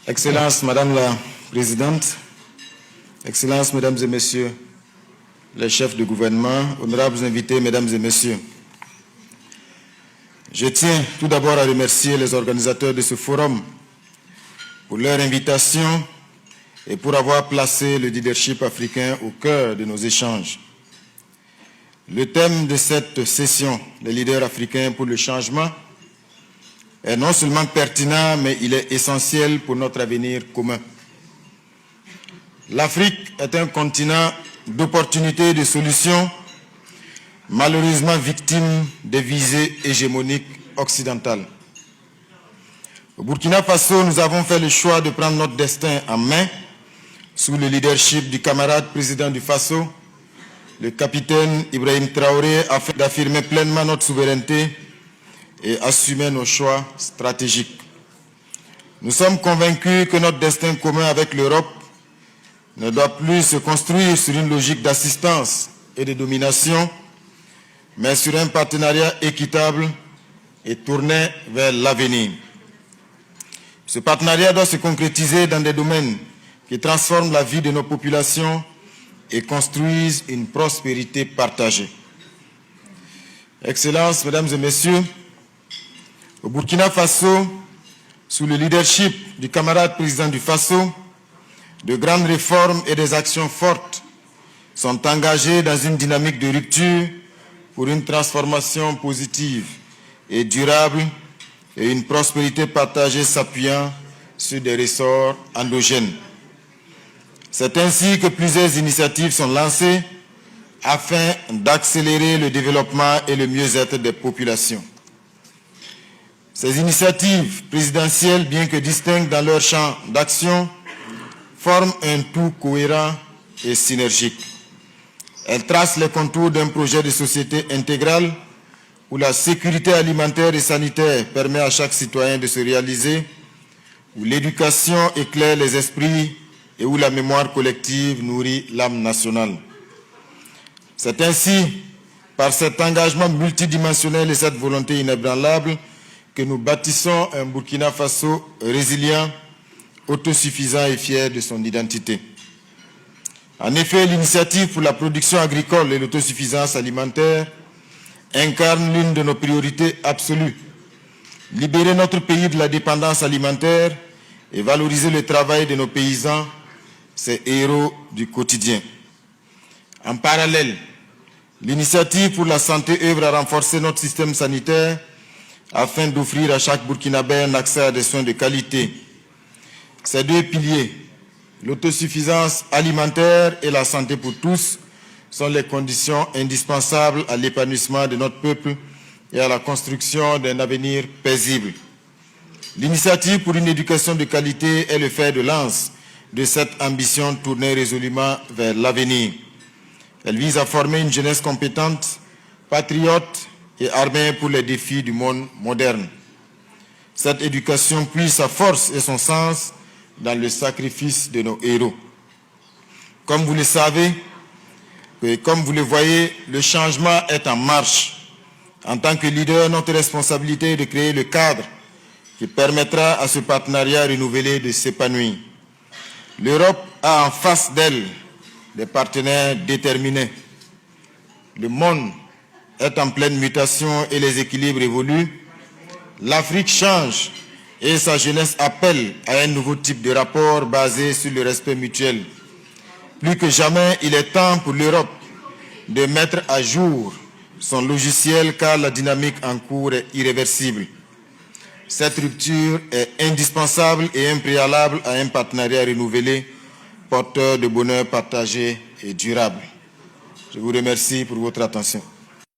Excellence, Madame la Présidente, Excellences, Mesdames et Messieurs les chefs de gouvernement, honorables invités, Mesdames et Messieurs, je tiens tout d'abord à remercier les organisateurs de ce forum pour leur invitation et pour avoir placé le leadership africain au cœur de nos échanges. Le thème de cette session, les leaders africains pour le changement, est non seulement pertinent, mais il est essentiel pour notre avenir commun. L'Afrique est un continent d'opportunités et de solutions, malheureusement victime des visées hégémoniques occidentales. Au Burkina Faso, nous avons fait le choix de prendre notre destin en main sous le leadership du camarade président du Faso, le capitaine Ibrahim Traoré, afin d'affirmer pleinement notre souveraineté et assumer nos choix stratégiques. Nous sommes convaincus que notre destin commun avec l'Europe ne doit plus se construire sur une logique d'assistance et de domination, mais sur un partenariat équitable et tourné vers l'avenir. Ce partenariat doit se concrétiser dans des domaines qui transforment la vie de nos populations et construisent une prospérité partagée. Excellences, Mesdames et Messieurs, au Burkina Faso, sous le leadership du camarade président du Faso, de grandes réformes et des actions fortes sont engagées dans une dynamique de rupture pour une transformation positive et durable et une prospérité partagée s'appuyant sur des ressorts endogènes. C'est ainsi que plusieurs initiatives sont lancées afin d'accélérer le développement et le mieux-être des populations. Ces initiatives présidentielles, bien que distinctes dans leur champ d'action, forment un tout cohérent et synergique. Elles tracent les contours d'un projet de société intégrale où la sécurité alimentaire et sanitaire permet à chaque citoyen de se réaliser, où l'éducation éclaire les esprits et où la mémoire collective nourrit l'âme nationale. C'est ainsi, par cet engagement multidimensionnel et cette volonté inébranlable, que nous bâtissons un Burkina Faso résilient, autosuffisant et fier de son identité. En effet, l'initiative pour la production agricole et l'autosuffisance alimentaire incarne l'une de nos priorités absolues. Libérer notre pays de la dépendance alimentaire et valoriser le travail de nos paysans, ces héros du quotidien. En parallèle, l'initiative pour la santé œuvre à renforcer notre système sanitaire afin d'offrir à chaque Burkinabé un accès à des soins de qualité. Ces deux piliers, l'autosuffisance alimentaire et la santé pour tous, sont les conditions indispensables à l'épanouissement de notre peuple et à la construction d'un avenir paisible. L'initiative pour une éducation de qualité est le fer de lance de cette ambition tournée résolument vers l'avenir. Elle vise à former une jeunesse compétente, patriote et armée pour les défis du monde moderne. Cette éducation puise sa force et son sens dans le sacrifice de nos héros. Comme vous le savez, et comme vous le voyez, le changement est en marche. En tant que leader, notre responsabilité est de créer le cadre qui permettra à ce partenariat renouvelé de s'épanouir. L'Europe a en face d'elle des partenaires déterminés. Le monde est en pleine mutation et les équilibres évoluent. L'Afrique change et sa jeunesse appelle à un nouveau type de rapport basé sur le respect mutuel. Plus que jamais, il est temps pour l'Europe de mettre à jour son logiciel car la dynamique en cours est irréversible. Cette rupture est indispensable et un préalable à un partenariat renouvelé, porteur de bonheur partagé et durable. Je vous remercie pour votre attention.